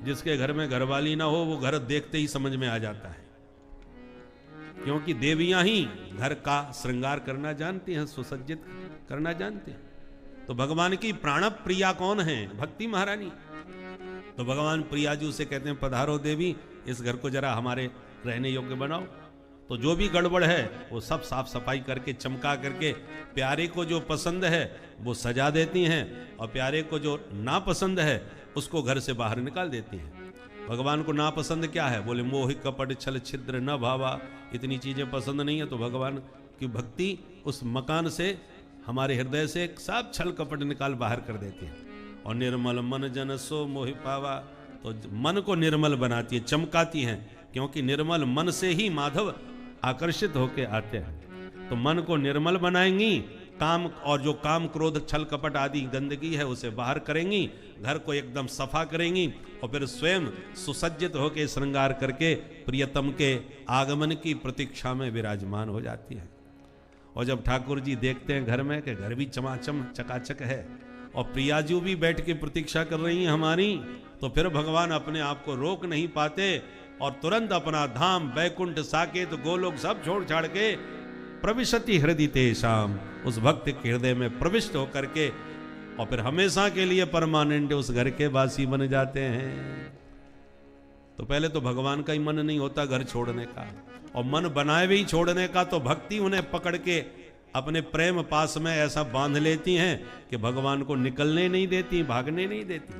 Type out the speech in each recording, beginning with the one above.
जिसके घर में घरवाली ना हो वो घर देखते ही समझ में आ जाता है, क्योंकि देवियां ही घर का श्रृंगार करना जानती हैं, सुसज्जित करना जानती हैं। तो भगवान की प्राण प्रिया कौन है? भक्ति महारानी। तो भगवान प्रिया जी उसे कहते हैं पधारो देवी, इस घर को जरा हमारे रहने योग्य बनाओ। तो जो भी गड़बड़ है वो सब साफ सफाई करके चमका करके प्यारे को जो पसंद है वो सजा देती हैं, और प्यारे को जो ना पसंद है उसको घर से बाहर निकाल देती हैं। भगवान को ना पसंद क्या है? बोले मोहि कपट छल छिद्र न भावा, इतनी चीजें पसंद नहीं है। तो भगवान की भक्ति उस मकान से, हमारे हृदय से सब छल कपट निकाल बाहर कर देती है। और निर्मल मन जन सो मोहि पावा, तो मन को निर्मल बनाती है, चमकाती हैं, क्योंकि निर्मल मन से ही माधव आकर्षित होके आते हैं। तो मन को निर्मल बनाएंगी, काम और जो काम क्रोध छल कपट आदि गंदगी है उसे बाहर करेंगी, घर को एकदम सफा करेंगी, और फिर स्वयं सुसज्जित होकर श्रृंगार करके प्रियतम के आगमन की प्रतीक्षा में विराजमान हो जाती है। और जब ठाकुर जी देखते हैं घर में कि घर भी चमाचम चकाचक है और प्रिया जी भी बैठ के प्रतीक्षा कर रही हैं हमारी, तो फिर भगवान अपने आप को रोक नहीं पाते और तुरंत अपना धाम वैकुंठ साकेत गोलोक सब छोड़ छाड़ के प्रविशति हृदय तेषाम, उस भक्त के हृदय में प्रविष्ट होकर के और फिर हमेशा के लिए परमानेंट उस घर के वासी बन जाते हैं। तो पहले तो भगवान का ही मन नहीं होता घर छोड़ने का, और मन बनाए भी छोड़ने का तो भक्ति उन्हें पकड़ के अपने प्रेम पास में ऐसा बांध लेती हैं कि भगवान को निकलने नहीं देती, भागने नहीं देती।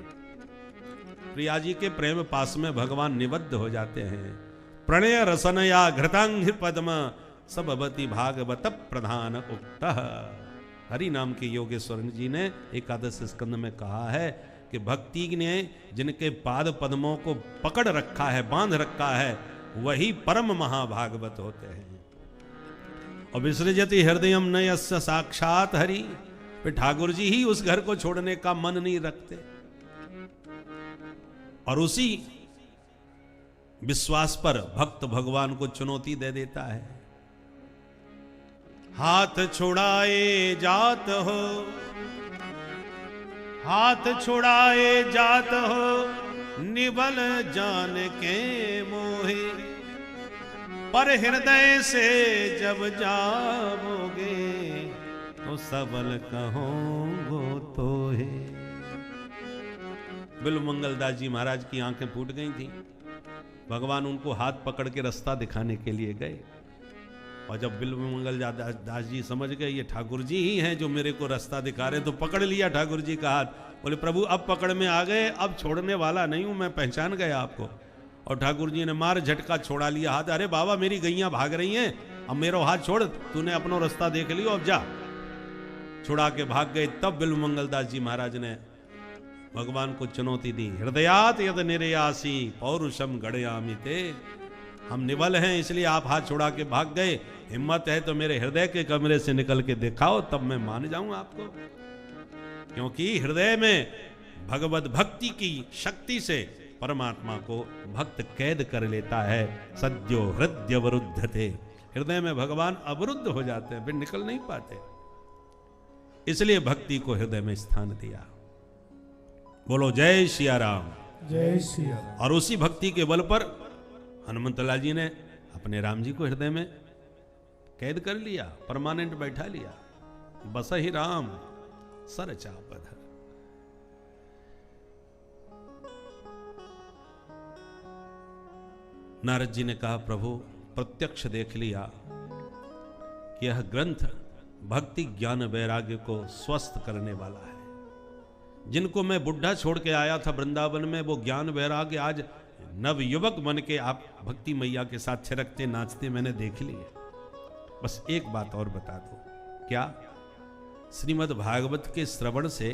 प्रिया जी के प्रेम पास में भगवान निबद्ध हो जाते हैं। प्रणय रसनया घृतांग पद्म सबवती भागवत प्रधान उक्त। हरि नाम के योगेश्वर जी ने एकादश स्कंद में कहा है कि भक्ति ने जिनके पाद पद्मों को पकड़ रखा है, बांध रखा है, वही परम महाभागवत होते हैं। और विसृजति हृदयम नयस्य साक्षात हरि, फिर ठाकुर जी ही उस घर को छोड़ने का मन नहीं रखते, और उसी विश्वास पर भक्त भगवान को चुनौती दे देता है। हाथ छुड़ाए जात हो, हाथ छुड़ाए जात हो, निबल जान के मोहे, पर हृदय से जब जाओगे तो सबल कहोगे तो है। बिल्व मंगलदास जी महाराज की आंखें फूट गई थी। भगवान उनको हाथ पकड़ के रास्ता दिखाने के लिए गए, और जब बिल्व मंगल दास जी समझ गए ये ठाकुर जी ही हैं जो मेरे को रास्ता दिखा रहे, तो पकड़ लिया ठाकुर जी का हाथ। बोले प्रभु अब पकड़ में आ गए, अब छोड़ने वाला नहीं हूं, मैं पहचान गया आपको। और ठाकुर जी ने मार झटका छोड़ा लिया हाथ। अरे बाबा मेरी गैया भाग रही हैं, अब मेरा हाथ छोड़, तूने अपना रास्ता देख लियो, अब जा। छुड़ा के भाग गए। तब बिल्व मंगल दास जी महाराज ने भगवान को चुनौती दी। हृदयात यद निर्यासी पौरुषम गणयामिते, हम निबल हैं इसलिए आप हाथ छुड़ा के भाग गए, हिम्मत है तो मेरे हृदय के कमरे से निकल के दिखाओ, तब मैं मान जाऊं आपको। क्योंकि हृदय में भगवत भक्ति की शक्ति से परमात्मा को भक्त कैद कर लेता है। सद्यो हृदय अवरुद्ध थे, हृदय में भगवान अवरुद्ध हो जाते हैं, फिर निकल नहीं पाते। इसलिए भक्ति को हृदय में स्थान दिया। बोलो जय सिया राम, जय सिया राम। और उसी भक्ति के बल पर हनुमंतलाल जी ने अपने राम जी को हृदय में कैद कर लिया, परमानेंट बैठा लिया। बस ही राम सर चापधर। नारद जी ने कहा प्रभु प्रत्यक्ष देख लिया कि यह ग्रंथ भक्ति ज्ञान वैराग्य को स्वस्थ करने वाला है। जिनको मैं बुढ़ा छोड़ के आया था वृंदावन में, वो ज्ञान वैराग्य आज नव युवक बन के आप भक्ति मैया के साथ छिरकते नाचते मैंने देख लिए। बस एक बात और बता दो, क्या? श्रीमद् भागवत के श्रवण से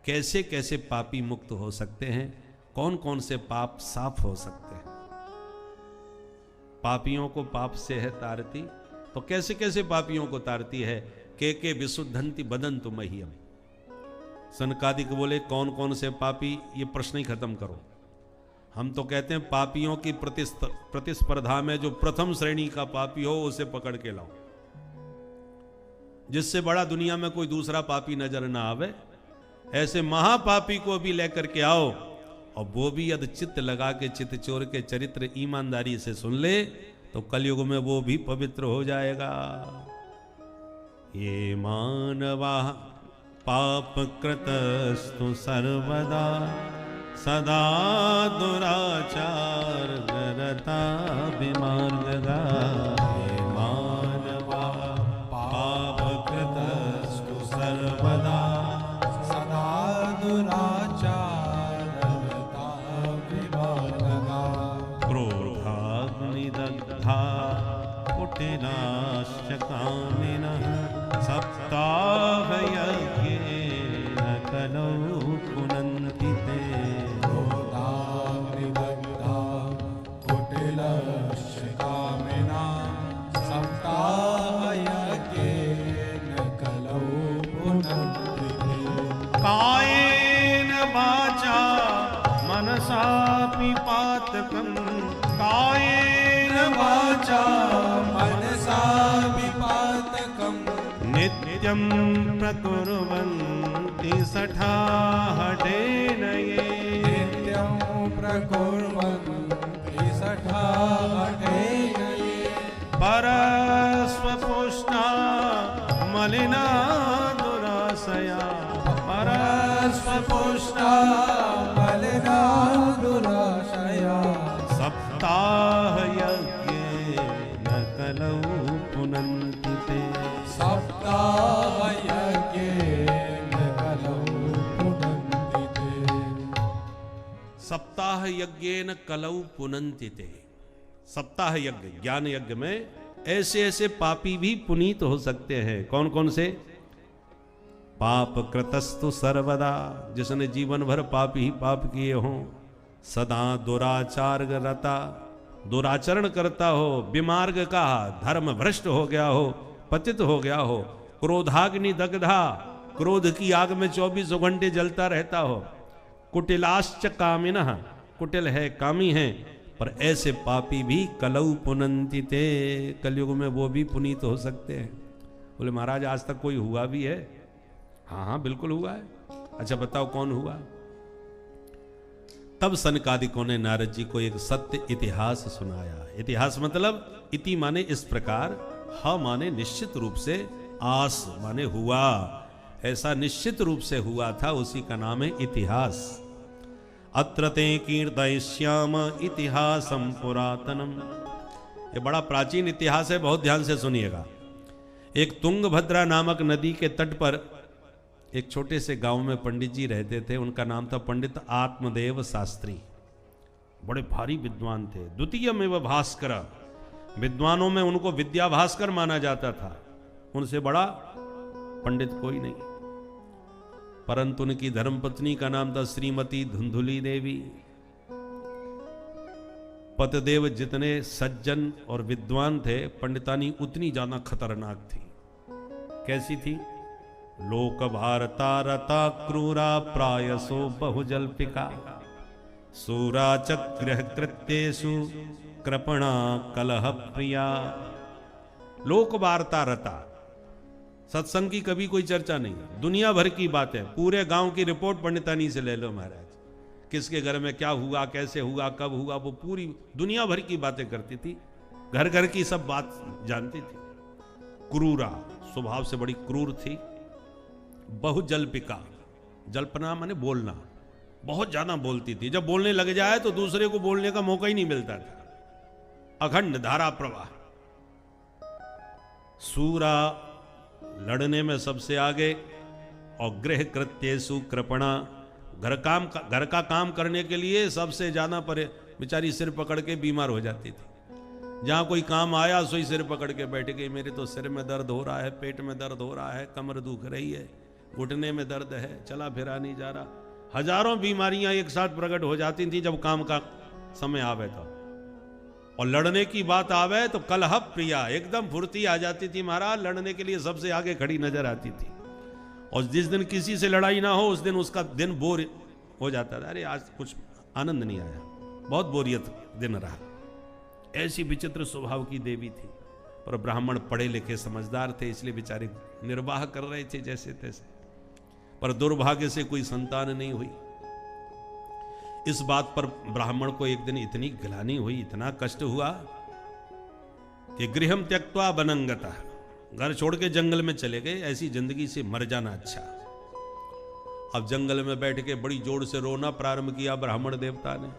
कैसे कैसे पापी मुक्त हो सकते हैं, कौन कौन से पाप साफ हो सकते हैं। पापियों को पाप से है तारती, तो कैसे कैसे पापियों को तारती है। के विशुद्धंति बदंतु मह्यम। सनकादिक बोले कौन कौन से पापी, ये प्रश्न ही खत्म करो। हम तो कहते हैं पापियों की प्रतिस्पर्धा में जो प्रथम श्रेणी का पापी हो उसे पकड़ के लाओ, जिससे बड़ा दुनिया में कोई दूसरा पापी नजर ना आवे। ऐसे महापापी को भी लेकर के आओ और वो भी यदि चित्त लगा के चित्तचोर के चरित्र ईमानदारी से सुन ले तो कलयुग में वो भी पवित्र हो जाएगा। ये मानवा पाप कृतस्तु सर्वदा सदा दुराचार करता विमार्गा। ये मानवा पाप कृतस्तु सर्वदा सदा दुराचार करता विमार्गा। क्रोधाग्निदग्धा कुटिलाश्च कामिनः सप्ताह यज्ञेन कलौ पुनन्ति ते। क्रोधाग्निदग्धा कुटिलश्च कामिनः सप्ताह यज्ञेन कलौ पुनन्ति ते। कायेन वाचा मनसापि पातकम् कायेन वाचा मनसा विपातकम् नित्यं प्रकुर्वन्ति सठाहठेन ये। नित्यं प्रकुर्वन्ति सठाहठेन ये। परस्वपुष्टा मलिना दुराशया परस्वपुष्टा मलिना दुराशया। सप्ताह यज्ञेन कलौ पुनन्ति ते। सप्ताह यज्ञेन कलौ पुनन्ति ते। सप्ताह यज्ञेन कलौ पुनन्ति ते। सप्ताह यज्ञ ज्ञान यज्ञ में ऐसे ऐसे पापी भी पुनीत हो सकते हैं। कौन कौन से? पाप कृतस्तु सर्वदा, जिसने जीवन भर पाप ही पाप किए हों। सदा दुराचार रता, दुराचरण करता हो, विमार्ग का धर्म भ्रष्ट हो गया हो, पतित हो गया हो। क्रोधाग्नि दग्धा, क्रोध की आग में 24 घंटे जलता रहता हो। कुटिलाश्च कामिनः, कुटिल है, कामी है, पर ऐसे पापी भी कलौ पुनन्ति ते, कलयुग में वो भी पुनीत हो सकते हैं। बोले महाराज आज तक कोई हुआ भी है? हाँ हाँ बिल्कुल हुआ है। अच्छा बताओ कौन हुआ? तब सनकादिकों ने नारद जी को एक सत्य इतिहास सुनाया। इतिहास मतलब इति माने इस प्रकार, ह माने निश्चित रूप से, आस माने हुआ, ऐसा निश्चित रूप से हुआ था, उसी का नाम है इतिहास। अत्र ते कीर्तयिष्याम इतिहासं पुरातनम। ये बड़ा प्राचीन इतिहास है, बहुत ध्यान से सुनिएगा। एक तुंगभद्रा नामक नदी के तट पर एक छोटे से गांव में पंडित जी रहते थे। उनका नाम था पंडित आत्मदेव शास्त्री। बड़े भारी विद्वान थे। द्वितीयमेव भास्कर, विद्वानों में उनको विद्या भास्कर माना जाता था। उनसे बड़ा पंडित कोई नहीं। परंतु उनकी धर्मपत्नी का नाम था श्रीमती धुंधुली देवी। पतिदेव जितने सज्जन और विद्वान थे, पंडितानी उतनी ज्यादा खतरनाक थी। कैसी थी? लोक भारता रता क्रूरा प्रायसो बहुजल्पिका सूरा चक्र कृत्येषु कृपणा कलह प्रिया। लोक वार्ता रता, सत्संग की कभी कोई चर्चा नहीं, दुनिया भर की बात है। पूरे गांव की रिपोर्ट पंडितानी से ले लो महाराज। किसके घर में क्या हुआ, कैसे हुआ, कब हुआ, वो पूरी दुनिया भर की बातें करती थी। घर घर की सब बात जानती थी। क्रूरा, स्वभाव से बड़ी क्रूर थी। बहुजल्पिका, जल्पना माने बोलना, बहुत ज्यादा बोलती थी। जब बोलने लग जाए तो दूसरे को बोलने का मौका ही नहीं मिलता था। अखंड धारा प्रवाह। सूरा, लड़ने में सबसे आगे। और गृह कृत्येषु कृपणा, घर का काम करने के लिए सबसे ज्यादा बेचारी सिर पकड़ के बीमार हो जाती थी। जहां कोई काम आया सोई सिर पकड़ के बैठ गई। मेरे तो सिर में दर्द हो रहा है, पेट में दर्द हो रहा है, कमर दुख रही है, घुटने में दर्द है, चला फिरा नहीं जा रहा। हजारों बीमारियां एक साथ प्रकट हो जाती थी जब काम का समय आवे तो। और लड़ने की बात आवे तो कलह प्रिया, एकदम फुर्ती आ जाती थी महाराज। लड़ने के लिए सबसे आगे खड़ी नजर आती थी। और जिस दिन किसी से लड़ाई ना हो उस दिन उसका दिन बोर हो जाता था। अरे आज कुछ आनंद नहीं आया, बहुत बोरियत दिन रहा। ऐसी विचित्र स्वभाव की देवी थी। पर ब्राह्मण पढ़े लिखे समझदार थे, इसलिए बेचारे निर्वाह कर रहे थे जैसे तैसे। पर दुर्भाग्य से कोई संतान नहीं हुई। इस बात पर ब्राह्मण को एक दिन इतनी गिलानी हुई, इतना कष्ट हुआ कि गृहम त्यक्त्वा वनंगता, घर छोड़ के जंगल में चले गए। ऐसी जिंदगी से मर जाना अच्छा। अब जंगल में बैठ के बड़ी जोर से रोना प्रारंभ किया ब्राह्मण देवता ने।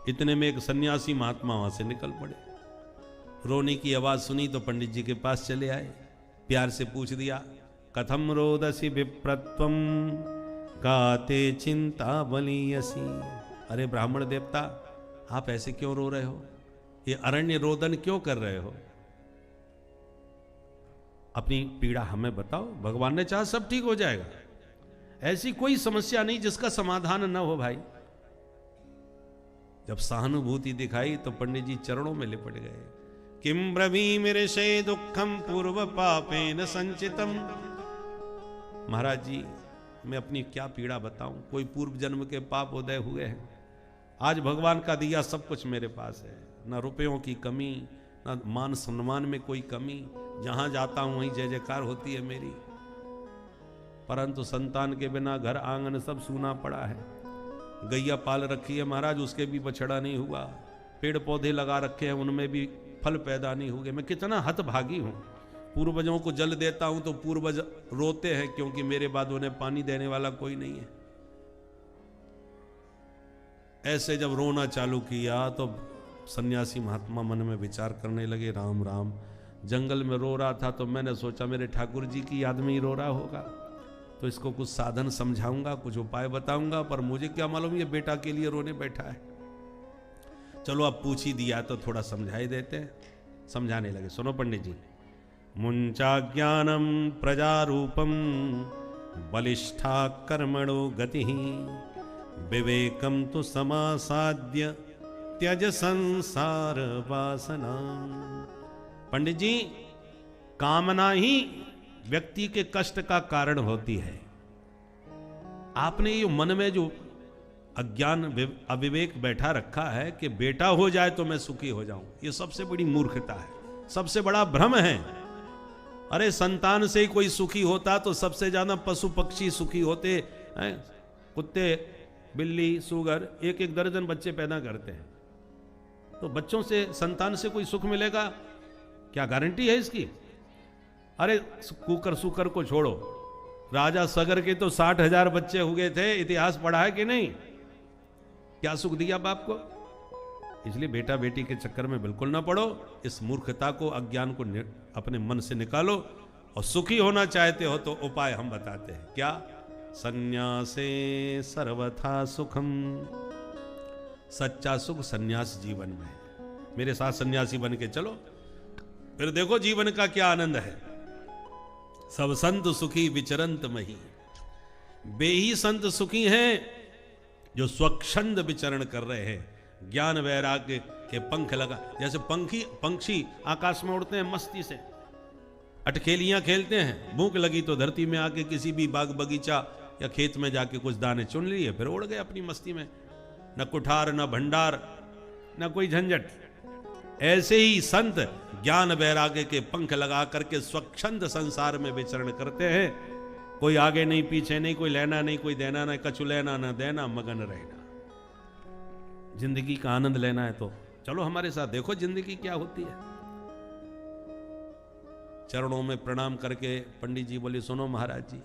इतने में एक सन्यासी महात्मा वहां से निकल पड़े। रोने की आवाज सुनी तो पंडित जी के पास चले आए। प्यार से पूछ दिया, कथम रोदसी विप्रत्वम गाते चिंता बलियसी। अरे ब्राह्मण देवता, आप ऐसे क्यों रो रहे हो? ये अरण्य रोदन क्यों कर रहे हो? अपनी पीड़ा हमें बताओ, भगवान ने चाहा सब ठीक हो जाएगा। ऐसी कोई समस्या नहीं जिसका समाधान न हो भाई। जब सहानुभूति दिखाई तो पंडित जी चरणों में लिपट गए। किम ब्रवीमिर्षे दुखम पूर्व पापेन संचितम। महाराज जी, मैं अपनी क्या पीड़ा बताऊं? कोई पूर्व जन्म के पाप उदय हुए हैं। आज भगवान का दिया सब कुछ मेरे पास है, न रुपयों की कमी, न मान सम्मान में कोई कमी। जहां जाता हूं वहीं जय जयकार होती है मेरी। परंतु संतान के बिना घर आंगन सब सूना पड़ा है। गैया पाल रखी है महाराज, उसके भी बछड़ा नहीं हुआ। पेड़ पौधे लगा रखे हैं, उनमें भी फल पैदा नहीं हुए। मैं कितना हतभागी हूं। पूर्वजों को जल देता हूं तो पूर्वज रोते हैं, क्योंकि मेरे बाद उन्हें पानी देने वाला कोई नहीं है। ऐसे जब रोना चालू किया तो सन्यासी महात्मा मन में विचार करने लगे, राम राम। जंगल में रो रहा था तो मैंने सोचा मेरे ठाकुर जी की याद में ही रो रहा होगा, तो इसको कुछ साधन समझाऊंगा, कुछ उपाय बताऊंगा। पर मुझे क्या मालूम ये बेटा के लिए रोने बैठा है। चलो अब पूछ ही दिया तो थोड़ा समझा ही देते हैं। समझाने लगे, सुनो पंडित जी। मुंचा ज्ञानम प्रजारूपम बलिष्ठा कर्मणो गति विवेकम तो समासाद्य त्यज संसार वासना। पंडित जी, कामना ही व्यक्ति के कष्ट का कारण होती है। आपने ये मन में जो अज्ञान अविवेक बैठा रखा है कि बेटा हो जाए तो मैं सुखी हो जाऊं, ये सबसे बड़ी मूर्खता है, सबसे बड़ा भ्रम है। अरे संतान से ही कोई सुखी होता तो सबसे ज्यादा पशु पक्षी सुखी होते हैं। कुत्ते, बिल्ली, सूगर एक एक दर्जन बच्चे पैदा करते हैं, तो बच्चों से, संतान से कोई सुख मिलेगा? क्या गारंटी है इसकी? अरे कुकर सुकर को छोड़ो, राजा सगर के तो 60,000 बच्चे हुए थे। इतिहास पढ़ा है कि नहीं? क्या सुख दिया बाप को? इसलिए बेटा बेटी के चक्कर में बिल्कुल ना पड़ो। इस मूर्खता को, अज्ञान को अपने मन से निकालो। और सुखी होना चाहते हो तो उपाय हम बताते हैं। क्या? संन्यासे सर्वथा सुखम। सच्चा सुख संन्यास जीवन में है। मेरे साथ सन्यासी बन के चलो, फिर देखो जीवन का क्या आनंद है। सब संत सुखी विचरंत मही। बेही संत सुखी हैं जो स्वच्छंद विचरण कर रहे हैं। ज्ञान वैराग्य के पंख लगा, जैसे पंक्षी आकाश में उड़ते हैं मस्ती से, अटखेलियां खेलते हैं। भूख लगी तो धरती में आके किसी भी बाग बगीचा या खेत में जाके कुछ दाने चुन लिए, फिर उड़ गए अपनी मस्ती में। न कुठार, न भंडार, न कोई झंझट। ऐसे ही संत ज्ञान वैराग्य के पंख लगा करके स्वच्छंद संसार में विचरण करते हैं। कोई आगे नहीं, पीछे नहीं, कोई लेना नहीं, कोई देना नहीं, कछु लेना न देना, मगन रहना। जिंदगी का आनंद लेना है तो चलो हमारे साथ, देखो जिंदगी क्या होती है। चरणों में प्रणाम करके पंडित जी बोले, सुनो महाराज जी,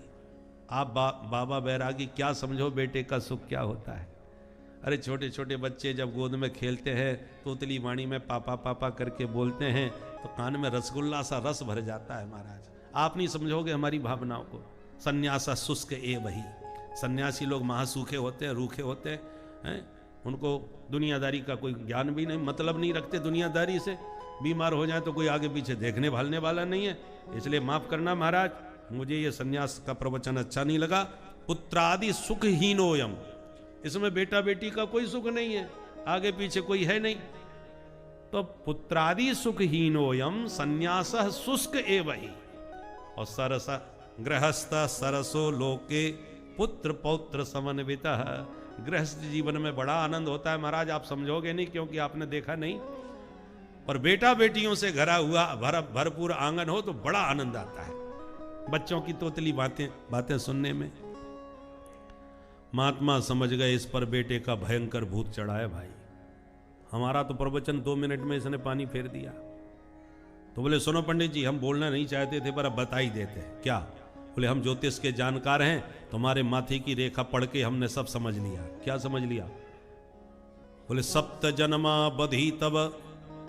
आप बाबा बैरागी क्या समझो बेटे का सुख क्या होता है। अरे छोटे छोटे बच्चे जब गोद में खेलते हैं, तोतली वाणी में पापा पापा करके बोलते हैं, तो कान में रसगुल्ला सा रस भर जाता है महाराज। आप नहीं समझोगे हमारी भावनाओं को। सन्यासा शुष्क ए वही। सन्यासी लोग महासूखे होते हैं, रूखे होते हैं। उनको दुनियादारी का कोई ज्ञान भी नहीं, मतलब नहीं रखते दुनियादारी से। बीमार हो जाए तो कोई आगे पीछे देखने भालने वाला नहीं है। इसलिए माफ करना महाराज, मुझे ये सन्यास का प्रवचन अच्छा नहीं लगा। पुत्रादि सुखहीनोयम, इसमें बेटा बेटी का कोई सुख नहीं है, आगे पीछे कोई है नहीं। तो पुत्रादि सुखहीनोयम संन्यास शुष्क एवही। और सरस गृहस्थ सरसो लोके पुत्र पौत्र समन्वितः। गृहस्थ जीवन में बड़ा आनंद होता है महाराज, आप समझोगे नहीं क्योंकि आपने देखा नहीं। और बेटा बेटियों से घरा हुआ भरपूर आंगन हो तो बड़ा आनंद आता है, बच्चों की तोतली बातें सुनने में। महात्मा समझ गए इस पर बेटे का भयंकर भूत चढ़ा है भाई। हमारा तो प्रवचन 2 मिनट में इसने पानी फेर दिया। तो बोले सुनो पंडित जी, हम बोलना नहीं चाहते थे पर अब बता ही देते हैं। क्या? बोले हम ज्योतिष के जानकार हैं, तुम्हारे माथे की रेखा पढ़ के हमने सब समझ लिया। क्या समझ लिया? बोले सप्त जन्मा बधी तब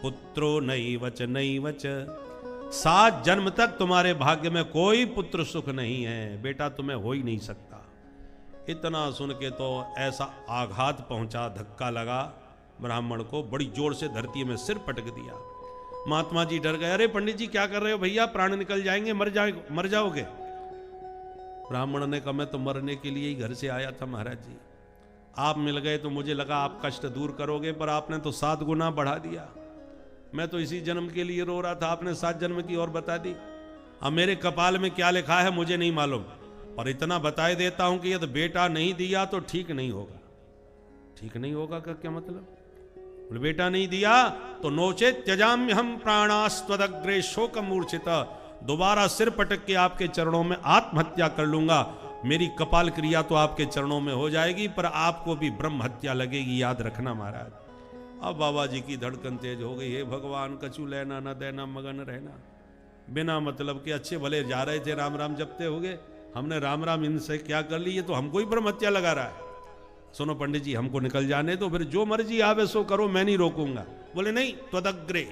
पुत्रो नई वच 7 जन्म तक तुम्हारे भाग्य में कोई पुत्र सुख नहीं है, बेटा तुम्हें हो ही नहीं सकता। इतना सुन के तो ऐसा आघात पहुंचा, धक्का लगा ब्राह्मण को, बड़ी जोर से धरती में सिर पटक दिया। महात्मा जी डर गए। अरे पंडित जी क्या कर रहे हो भैया, प्राण निकल जाएंगे, मर जाओगे। ब्राह्मण ने कहा मैं तो मरने के लिए ही घर से आया था महाराज जी, आप मिल गए तो मुझे लगा आप कष्ट दूर करोगे, पर आपने तो 7 गुना बढ़ा दिया। मैं तो इसी जन्म के लिए रो रहा था, आपने 7 जन्म की और बता दी। अब मेरे कपाल में क्या लिखा है मुझे नहीं मालूम, पर इतना बता देता हूं कि यदि बेटा नहीं दिया तो ठीक नहीं होगा। ठीक नहीं होगा का क्या मतलब? बेटा नहीं दिया तो नोचे त्यजाम्य हम प्राणास्त्वदग्रे शोक मूर्छित, दोबारा सिर पटक के आपके चरणों में आत्महत्या कर लूंगा। मेरी कपाल क्रिया तो आपके चरणों में हो जाएगी, पर आपको भी ब्रह्म हत्या लगेगी, याद रखना महाराज। अब बाबा जी की धड़कन तेज हो गई। हे भगवान, कछु लेना न देना मगन रहना। बिना मतलब के अच्छे भले जा रहे थे, राम राम जपते हो गए, हमने राम राम इनसे क्या कर ली, ये तो हमको ही ब्रह्म हत्या लगा रहा है। सुनो पंडित जी, हमको निकल जाने तो, फिर जो मर्जी आवे सो करो, मैं नहीं रोकूंगा। बोले नहीं, त्वदग्रे,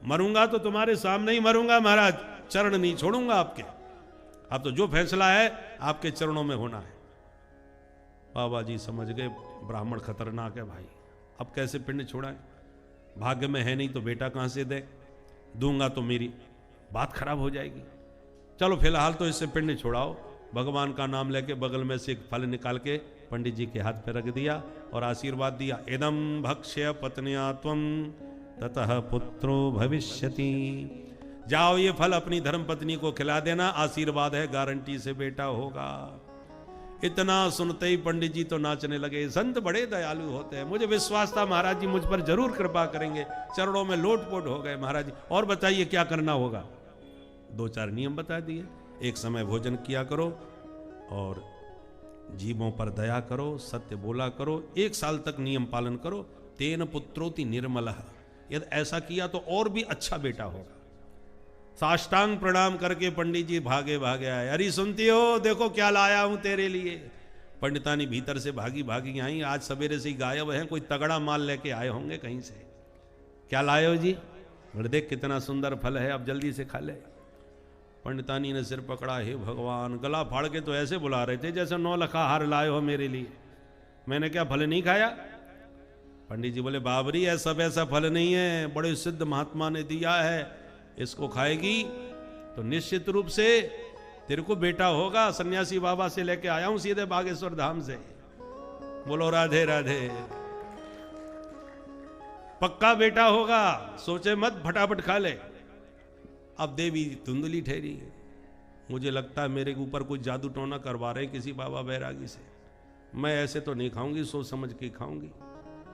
मरूंगा तो तुम्हारे सामने ही मरूंगा महाराज, चरण नहीं छोड़ूंगा आपके। अब तो जो फैसला है आपके चरणों में होना है। बाबा जी समझ गए ब्राह्मण खतरनाक है भाई, अब कैसे पिंड छोड़ाएं, भाग्य में है नहीं तो बेटा कहां से दे, दूंगा तो मेरी बात खराब हो जाएगी। चलो फिलहाल तो इससे पिंड छोड़ाओ। भगवान का नाम लेके बगल में से एक फल निकाल के पंडित जी के हाथ पे रख दिया और आशीर्वाद दिया, इदम भक्ष्य पत्न्या त्वं ततः पुत्रो भविष्यति। जाओ ये फल अपनी धर्म पत्नी को खिला देना, आशीर्वाद है, गारंटी से बेटा होगा। इतना सुनते ही पंडित जी तो नाचने लगे। संत बड़े दयालु होते हैं, मुझे विश्वास था महाराज जी मुझ पर जरूर कृपा करेंगे। चरणों में लोटपोट हो गए। महाराज जी और बताइए क्या करना होगा? 2-4 नियम बता दिए। एक समय भोजन किया करो और जीवों पर दया करो, सत्य बोला करो, 1 साल तक नियम पालन करो। तेन पुत्रोति निर्मलः, यदि ऐसा किया तो और भी अच्छा बेटा होगा। साष्टांग प्रणाम करके पंडित जी भागे आए। अरे सुनती हो, देखो क्या लाया हूं तेरे लिए। पंडितानी भीतर से भागी आई, आज सवेरे से ही गायब हैं, कोई तगड़ा माल लेके आए होंगे कहीं से। क्या लाए हो जी? बोले देख कितना सुंदर फल है, अब जल्दी से खा ले। पंडितानी ने सिर पकड़ा, हे भगवान, गला फाड़ के तो ऐसे बुला रहे थे जैसे 9 लखा हार लाए हो मेरे लिए। मैंने क्या फल नहीं खाया? पंडित जी बोले बाबरी है, सब ऐसा फल नहीं है, बड़े सिद्ध महात्मा ने दिया है, इसको खाएगी तो निश्चित रूप से तेरे को बेटा होगा। सन्यासी बाबा से लेके आया हूं सीधे बागेश्वर धाम से। बोलो राधे राधे। पक्का बेटा होगा, सोचे मत, फटाफट खा ले। अब देवी धुंधली ठहरी। मुझे लगता है मेरे ऊपर कोई जादू टोना करवा रहे किसी बाबा बैरागी से। मैं ऐसे तो नहीं खाऊंगी, सोच समझ के खाऊंगी।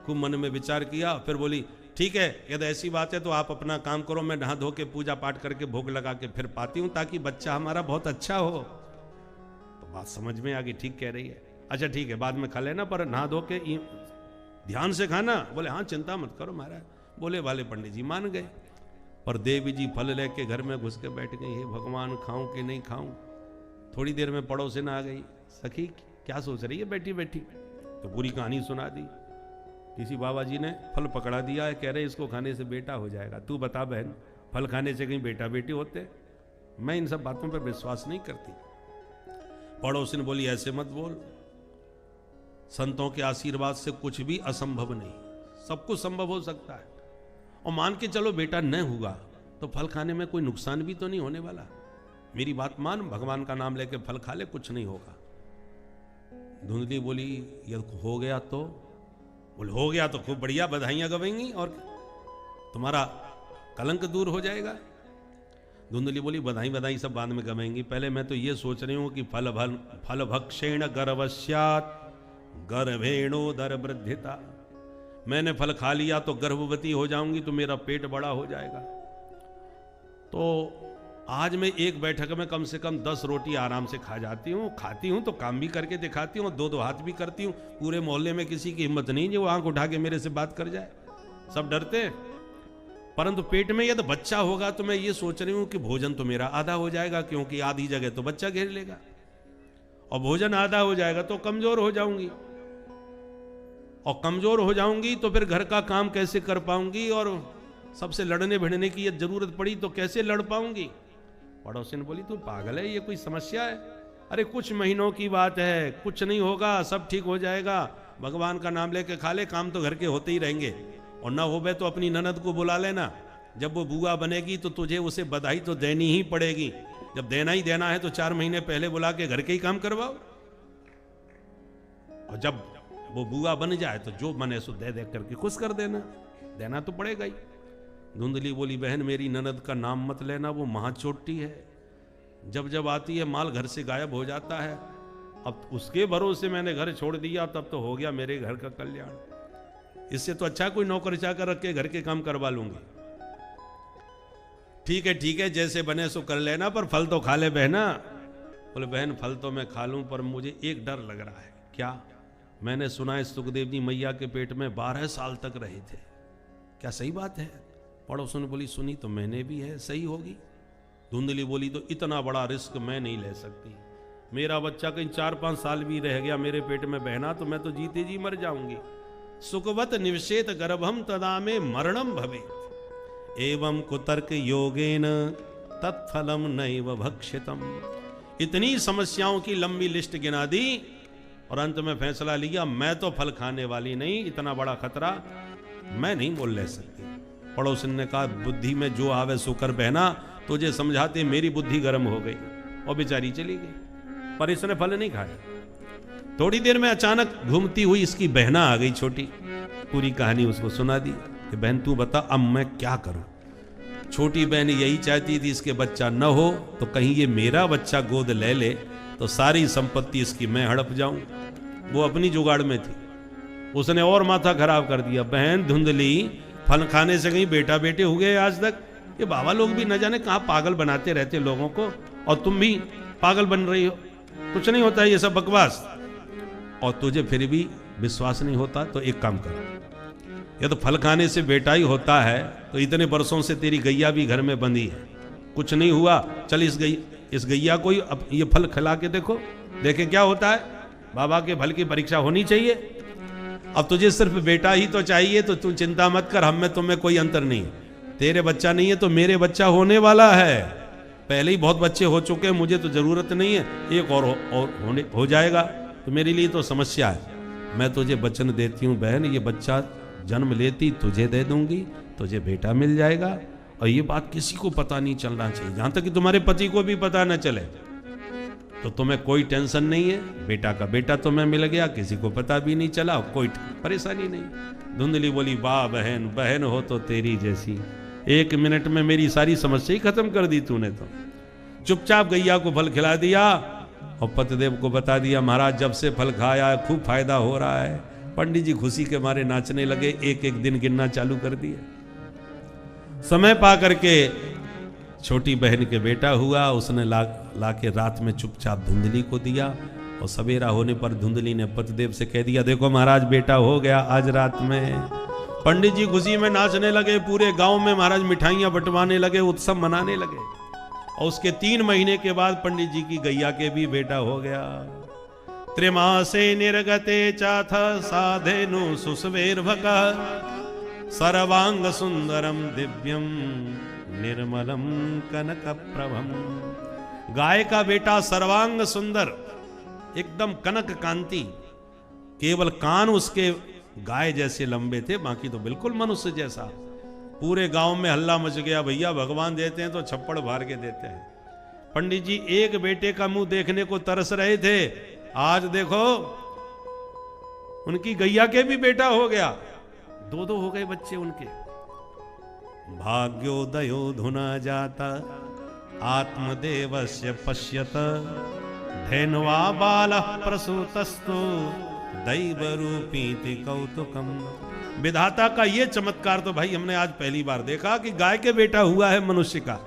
खूब मन में विचार किया, फिर बोली ठीक है, यदि ऐसी बात है तो आप अपना काम करो, मैं नहा धो के पूजा पाठ करके भोग लगा के फिर पाती हूं, ताकि बच्चा हमारा बहुत अच्छा हो। तो बात समझ में आ गई, ठीक कह रही है। अच्छा ठीक है, बाद में खा लेना, पर नहा धो के ध्यान से खाना। बोले हाँ चिंता मत करो महाराज। बोले वाले पंडित जी मान गए। पर देवी जी फल लेके घर में घुस के बैठ गई। हे भगवान, खाऊं कि नहीं खाऊं? थोड़ी देर में पड़ोसिन आ गई। सखी क्या सोच रही है बैठी बैठी? तो पूरी कहानी सुना दी। किसी बाबा जी ने फल पकड़ा दिया है, कह रहे इसको खाने से बेटा हो जाएगा। तू बता बहन, फल खाने से कहीं बेटा बेटी होते? मैं इन सब बातों पर विश्वास नहीं करती। पड़ोसिन बोली ऐसे मत बोल, संतों के आशीर्वाद से कुछ भी असंभव नहीं, सब कुछ संभव हो सकता है। और मान के चलो बेटा न हुआ तो फल खाने में कोई नुकसान भी तो नहीं होने वाला। मेरी बात मान, भगवान का नाम लेके फल खा ले, कुछ नहीं होगा। धुंधली बोली यदि हो गया तो? बोले हो गया तो खूब बढ़िया, बधाइयां गवाएंगी और तुम्हारा कलंक दूर हो जाएगा। धुंधली बोली बधाई सब बाद में गवाएंगी, पहले मैं तो ये सोच रही हूं कि फल भक्षेण गर्भस्यात् गर्भेणोदर वृद्धिता। मैंने फल खा लिया तो गर्भवती हो जाऊंगी, तो मेरा पेट बड़ा हो जाएगा। तो आज मैं एक बैठक में कम से कम 10 रोटी आराम से खा जाती हूँ, खाती हूँ तो काम भी करके दिखाती हूँ, 2-2 हाथ भी करती हूँ। पूरे मोहल्ले में किसी की हिम्मत नहीं जो आंख उठा के मेरे से बात कर जाए, सब डरते हैं। परंतु पेट में यदि बच्चा होगा तो मैं ये सोच रही हूँ कि भोजन तो मेरा आधा हो जाएगा, क्योंकि आधी जगह तो बच्चा घेर लेगा, और भोजन आधा हो जाएगा तो कमजोर हो जाऊंगी, और कमजोर हो जाऊंगी तो फिर घर का काम कैसे कर पाऊंगी, और सबसे लड़ने भिड़ने की जरूरत पड़ी तो कैसे लड़ पाऊंगी। पड़ोसी ने बोली तू पागल है, ये कोई समस्या है? अरे कुछ महीनों की बात है, कुछ नहीं होगा, सब ठीक हो जाएगा, भगवान का नाम लेके खा ले, काम तो घर के होते ही रहेंगे। और ना हो तो अपनी ननद को बुला लेना, जब वो बुआ बनेगी तो तुझे उसे बधाई तो देनी ही पड़ेगी। जब देना ही देना है तो 4 महीने पहले बुला के घर के ही काम करवाओ, और जब वो बुआ बन जाए तो जो बने सो दे दे करके खुश कर देना, देना तो पड़ेगा ही। धुंधली बोली बहन मेरी ननद का नाम मत लेना, वो महाचोटी है, जब जब आती है माल घर से गायब हो जाता है। अब उसके भरोसे मैंने घर छोड़ दिया, तब तो हो गया मेरे घर का कल्याण। इससे तो अच्छा कोई नौकर चाकर रख के घर के काम करवा लूंगी। ठीक है जैसे बने सो कर लेना, पर फल तो खा ले बहना। बोले बहन फल तो मैं खा लूं, पर मुझे एक डर लग रहा है। क्या? मैंने सुना है सुखदेव जी मैया के पेट में 12 साल तक रहे थे, क्या सही बात है? पड़ोसन ने बोली सुनी तो मैंने भी है, सही होगी। धुंधली बोली तो इतना बड़ा रिस्क मैं नहीं ले सकती, मेरा बच्चा कहीं 4-5 साल भी रह गया मेरे पेट में बहना तो मैं तो जीते जी मर जाऊंगी। सुखवत निवसेत गर्भम तदा में मरणम भवेत एवं कुतर्क योगेन तत्फलम नैव भक्षितम। इतनी समस्याओं की लंबी लिस्ट गिना दी और अंत में फैसला लिया मैं तो फल खाने वाली नहीं, इतना बड़ा खतरा मैं नहीं बोल ले सकती। पड़ोसन ने कहा बुद्धि में जो आवे सो कर बहना, तुझे समझाते मेरी बुद्धि गर्म हो गई और बेचारी चली गई, पर इसने फल नहीं खाया। थोड़ी देर में अचानक घूमती हुई इसकी बहना आ गई छोटी, पूरी कहानी उसको सुना दी कि बहन तू बता अब मैं क्या करूं। छोटी बहन यही चाहती थी इसके बच्चा न हो तो कहीं ये मेरा बच्चा गोद ले ले तो सारी संपत्ति इसकी मैं हड़प जाऊं। वो अपनी जुगाड़ में थी, उसने और माथा खराब कर दिया। बहन धुंधली फल खाने से कहीं बेटा बेटे हो गए आज तक? ये बाबा लोग भी न जाने कहां पागल बनाते रहते लोगों को, और तुम भी पागल बन रही हो। कुछ नहीं होता ये सब बकवास, और तुझे फिर भी विश्वास नहीं होता तो एक काम करो, या तो फल खाने से बेटा ही होता है तो इतने वर्षों से तेरी गैया भी घर में बंधी है, कुछ नहीं हुआ, चल इस गैया को ये फल खिला के देखो, देखे क्या होता है। बाबा के फल की परीक्षा होनी चाहिए। अब तुझे सिर्फ बेटा ही तो चाहिए तो तू चिंता मत कर, हम में तुम्हें कोई अंतर नहीं। तेरे बच्चा नहीं है तो मेरे बच्चा होने वाला है, पहले ही बहुत बच्चे हो चुके हैं, मुझे तो जरूरत नहीं है, एक और हो जाएगा तो मेरे लिए तो समस्या है। मैं तुझे वचन देती हूँ बहन, ये बच्चा जन्म लेती तुझे दे दूंगी, तुझे बेटा मिल जाएगा, और ये बात किसी को पता नहीं चलना चाहिए, जहां तक कि तुम्हारे पति को भी पता न चले। तो तुम्हें कोई टेंशन नहीं है, बेटा का बेटा तुम्हें मिल गया, किसी को पता भी नहीं चला, कोई परेशानी नहीं। धुंधली बोली वाह बहन, बहन हो तो तेरी जैसी, 1 मिनट में मेरी सारी समस्या ही खत्म कर दी तूने तो। चुपचाप गैया को फल खिला दिया और पतिदेव को बता दिया महाराज जब से फल खाया खूब फायदा हो रहा है। पंडित जी खुशी के मारे नाचने लगे, एक एक दिन गिनना चालू कर दिया। समय पा करके छोटी बहन के बेटा हुआ, उसने ला के रात में चुपचाप धुंधली को दिया, और सवेरा होने पर धुंधली ने पतिदेव से कह दिया देखो महाराज बेटा हो गया आज रात में। पंडित जी खुशी में नाचने लगे, पूरे गांव में महाराज मिठाइयां बंटवाने लगे, उत्सव मनाने लगे। और उसके 3 महीने के बाद पंडित जी की गैया के भी बेटा हो गया। त्रिमासे निर्गते चाथ साधेनु सुस्वेर्भका सर्वांग सुंदरम दिव्यम निर्मलम कनक प्रभम। गाय का बेटा सर्वांग सुंदर, एकदम कनक कांति, केवल कान उसके गाय जैसे लंबे थे, बाकी तो बिल्कुल मनुष्य जैसा। पूरे गांव में हल्ला मच गया, भैया भगवान देते हैं तो छप्पड़ भार के देते हैं। पंडित जी एक बेटे का मुंह देखने को तरस रहे थे, आज देखो उनकी गैया के भी बेटा हो गया, 2-2 हो गए बच्चे उनके। भाग्योदयो धुना जाता आत्मदेवस्य पश्यत धेन्वा बालः प्रसूतस्तु दैवरूपीति कौतुकम। विधाता का ये चमत्कार तो भाई हमने आज पहली बार देखा कि गाय के बेटा हुआ है मनुष्य का।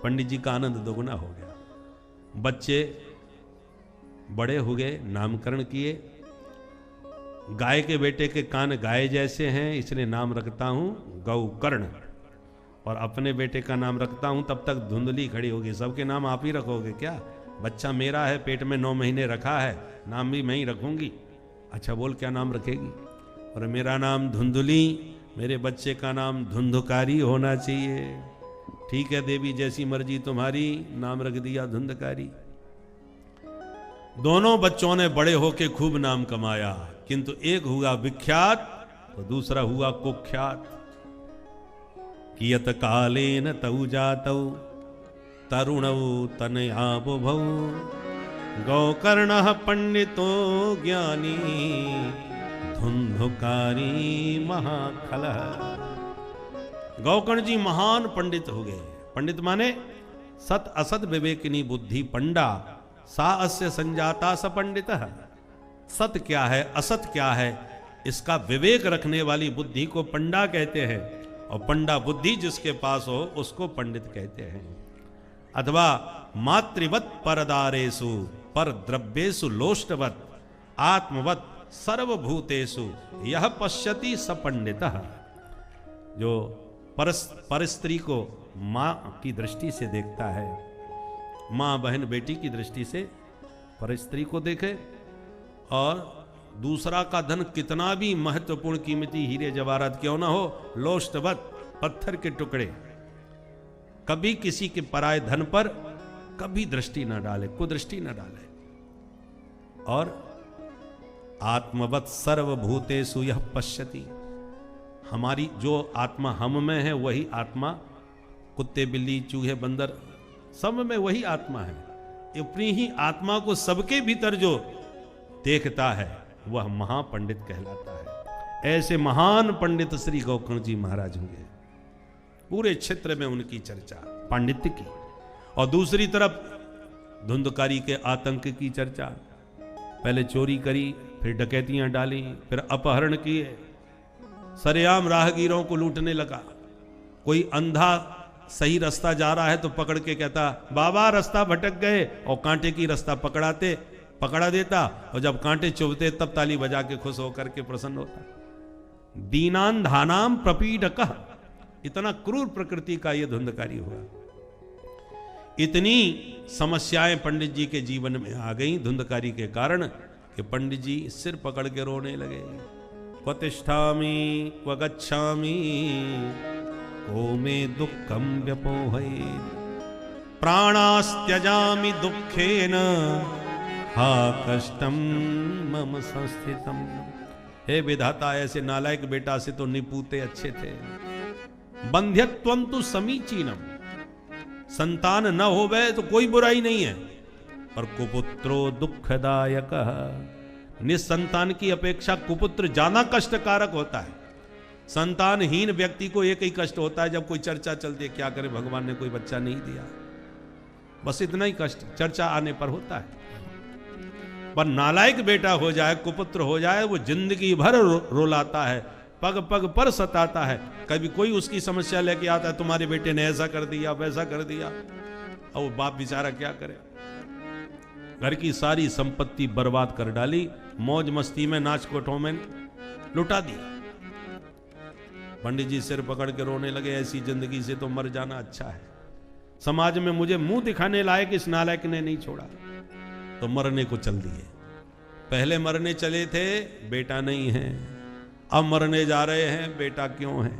पंडित जी का आनंद दोगुना हो गया। बच्चे बड़े हो गए, नामकरण किए। गाय के बेटे के कान गाय जैसे हैं, इसलिए नाम रखता हूं गौकर्ण, और अपने बेटे का नाम रखता हूं। तब तक धुंधली खड़ी होगी, सबके नाम आप ही रखोगे क्या? बच्चा मेरा है, पेट में 9 महीने रखा है, नाम भी मैं ही रखूंगी। अच्छा बोल, क्या नाम रखेगी? और मेरा नाम धुंधली, मेरे बच्चे का नाम धुंधकारी होना चाहिए। ठीक है देवी, जैसी मर्जी तुम्हारी, नाम रख दिया धुंधकारी। दोनों बच्चों ने बड़े होके खूब नाम कमाया, किंतु एक हुआ विख्यात तो दूसरा हुआ कुख्यात। कियत कालेन तौ जातौ तरुणौ तनया बुभौ गौकर्णः पंडितो ज्ञानी धुंधुकारी महाखलः। गौकर्ण जी महान पंडित हो गए। पंडित माने सत असत विवेकिनी बुद्धि पंडा, सा अस्य संजाता स पंडितः। सत क्या है, असत क्या है, इसका विवेक रखने वाली बुद्धि को पंडा कहते हैं, और पंडा बुद्धि जिसके पास हो उसको पंडित कहते हैं। अथवा मातृवत परदारेषु पर द्रव्येषु लोष्टवत आत्मवत सर्वभूतेषु यह पश्यति स पंडितः। जो पर स्त्री को माँ की दृष्टि से देखता है, माँ बहन बेटी की दृष्टि से पर स्त्री को देखे, और दूसरा का धन कितना भी महत्वपूर्ण कीमती हीरे जवाहरात क्यों ना हो, लोष्टवत पत्थर के टुकड़े, कभी किसी के पराये धन पर कभी दृष्टि न डाले, कुदृष्टि न डाले। और आत्मवत सर्वभूतेषु यह पश्यति, हमारी जो आत्मा हम में है वही आत्मा कुत्ते बिल्ली चूहे बंदर सब में वही आत्मा है। अपनी ही आत्मा को सबके भीतर जो देखता है वह महापंडित कहलाता है। ऐसे महान पंडित श्री गौकर्ण जी महाराज होंगे। पूरे क्षेत्र में उनकी चर्चा पांडित्य की, और दूसरी तरफ धुंधकारी के आतंक की चर्चा। पहले चोरी करी, फिर डकैतियां डाली, फिर अपहरण किए, सरेआम राहगीरों को लूटने लगा। कोई अंधा सही रास्ता जा रहा है तो पकड़ के कहता बाबा रास्ता भटक गए, और कांटे की रास्ता पकड़ा देता, और जब कांटे चुभते तब ताली बजा के खुश होकर के प्रसन्न होता। दीनान धानाम प्रपीडकः, इतना क्रूर प्रकृति का यह धुंधकारी हुआ। इतनी समस्याएं पंडित जी के जीवन में आ गई धुंधकारी के कारण कि पंडित जी सिर पकड़ के रोने लगे। क्व तिष्ठामि क्व गच्छामि को मे दुःखं व्यपोहयेत्, प्राणास्त्यजामि दुःखेन हा कष्टं मम संस्थितम्। हे विधाता, ऐसे नालायक बेटा से तो निपूते अच्छे थे। बंध्यत्वं तु समीचीनम, संतान न होवे तो कोई बुराई नहीं है, पर कुपुत्रो दुखदायकः, निसंतान की अपेक्षा कुपुत्र ज्यादा कष्टकारक होता है। संतानहीन व्यक्ति को एक ही कष्ट होता है जब कोई चर्चा चलती है, क्या करे भगवान ने कोई बच्चा नहीं दिया, बस इतना ही कष्ट चर्चा आने पर होता है। पर नालायक बेटा हो जाए, कुपुत्र हो जाए, वो जिंदगी भर रोलाता है, पग पग पर सताता है। कभी कोई उसकी समस्या लेके आता है, तुम्हारे बेटे ने ऐसा कर दिया वैसा कर दिया, और वो बाप बेचारा क्या करे। घर की सारी संपत्ति बर्बाद कर डाली, मौज मस्ती में नाच कोठों में लुटा दी। पंडित जी सिर पकड़ के रोने लगे, ऐसी जिंदगी से तो मर जाना अच्छा है। समाज में मुझे मुंह दिखाने लायक इस नालायक ने नहीं छोड़ा, तो मरने को चल दिए। पहले मरने चले थे, बेटा नहीं है, अब मरने जा रहे हैं, बेटा क्यों है।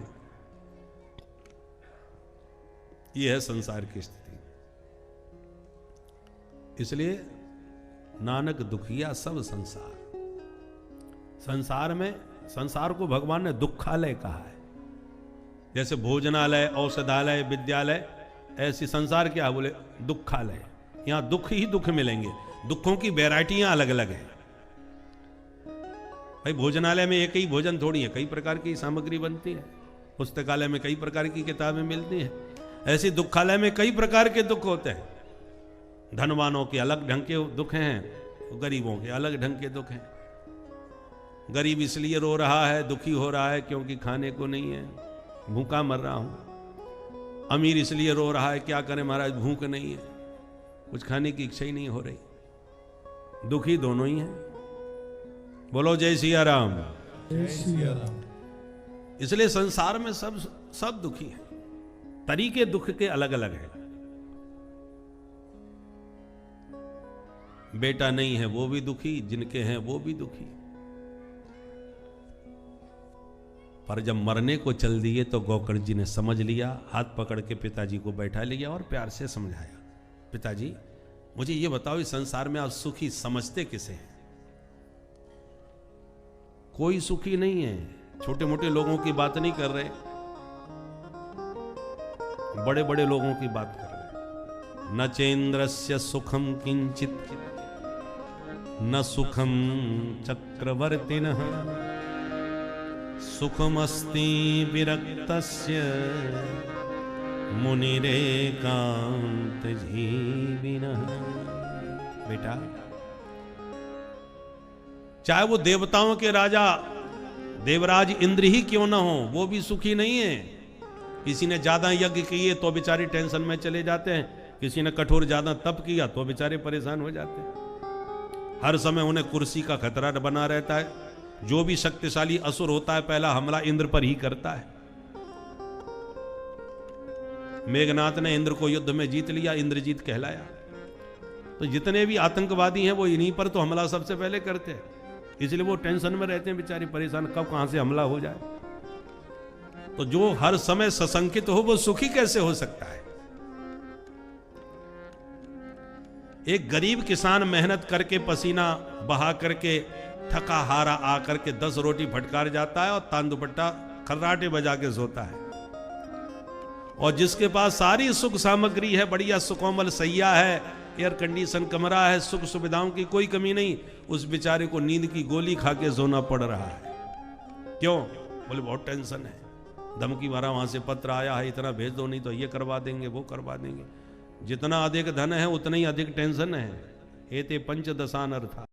यह है संसार की स्थिति। इसलिए नानक दुखिया सब संसार। संसार में, संसार को भगवान ने दुखालय कहा है। जैसे भोजनालय, औषधालय, विद्यालय, ऐसी संसार क्या बोले दुखालय। यहां दुख ही दुख मिलेंगे, दुखों की वैरायटियां अलग अलग है। भाई भोजनालय में एक ही भोजन थोड़ी है, कई प्रकार की सामग्री बनती है। पुस्तकालय में कई प्रकार की किताबें मिलती हैं। ऐसी दुखालय में कई प्रकार के दुख होते हैं। धनवानों के अलग ढंग के दुख हैं, गरीबों के अलग ढंग के दुख हैं। गरीब इसलिए रो रहा है, दुखी हो रहा है क्योंकि खाने को नहीं है, भूखा मर रहा हूं। अमीर इसलिए रो रहा है, क्या करें महाराज, भूख नहीं है, कुछ खाने की इच्छा ही नहीं हो रही। दुखी दोनों ही हैं। बोलो जय सिया राम। जय सिया राम। इसलिए संसार में सब दुखी हैं, तरीके दुख के अलग अलग हैं। बेटा नहीं है वो भी दुखी, जिनके हैं वो भी दुखी। पर जब मरने को चल दिए तो गोकर्ण जी ने समझ लिया, हाथ पकड़ के पिताजी को बैठा लिया और प्यार से समझाया, पिताजी मुझे ये बताओ, इस संसार में आप सुखी समझते किसे हैं? कोई सुखी नहीं है। छोटे मोटे लोगों की बात नहीं कर रहे, बड़े बड़े लोगों की बात कर रहे। न चेन्द्रस्य सुखम किंचित न सुखम चक्रवर्तिनः सुखमस्ति विरक्तस्य मुनिरेकांत जीविनः। बेटा, चाहे वो देवताओं के राजा देवराज इंद्र ही क्यों ना हो, वो भी सुखी नहीं है। किसी ने ज्यादा यज्ञ किए तो बेचारे टेंशन में चले जाते हैं, किसी ने कठोर ज्यादा तप किया तो बेचारे परेशान हो जाते हैं। हर समय उन्हें कुर्सी का खतरा बना रहता है। जो भी शक्तिशाली असुर होता है पहला हमला इंद्र पर ही करता है। मेघनाथ ने इंद्र को युद्ध में जीत लिया, इंद्रजीत कहलाया। तो जितने भी आतंकवादी हैं वो इन्हीं पर तो हमला सबसे पहले करते हैं, इसलिए वो टेंशन में रहते हैं बेचारे, परेशान कब कहां से हमला हो जाए। तो जो हर समय सशंकित हो वो सुखी कैसे हो सकता है? एक गरीब किसान मेहनत करके पसीना बहा करके थका हारा आकर के 10 रोटी फटकार जाता है और तान दुपट्टा खर्राटे बजा के सोता है। और जिसके पास सारी सुख सामग्री है, बढ़िया सुकोमल सैया है, एयर कंडीशन कमरा है, सुख सुविधाओं की कोई कमी नहीं, उस बेचारे को नींद की गोली खा के सोना पड़ रहा है। क्यों? बोले बहुत टेंशन है, धमकी भरा वहां से पत्र आया है, इतना भेज दो नहीं तो ये करवा देंगे वो करवा देंगे। जितना अधिक धन है उतना ही अधिक टेंशन है। एते पंचदशानर्था।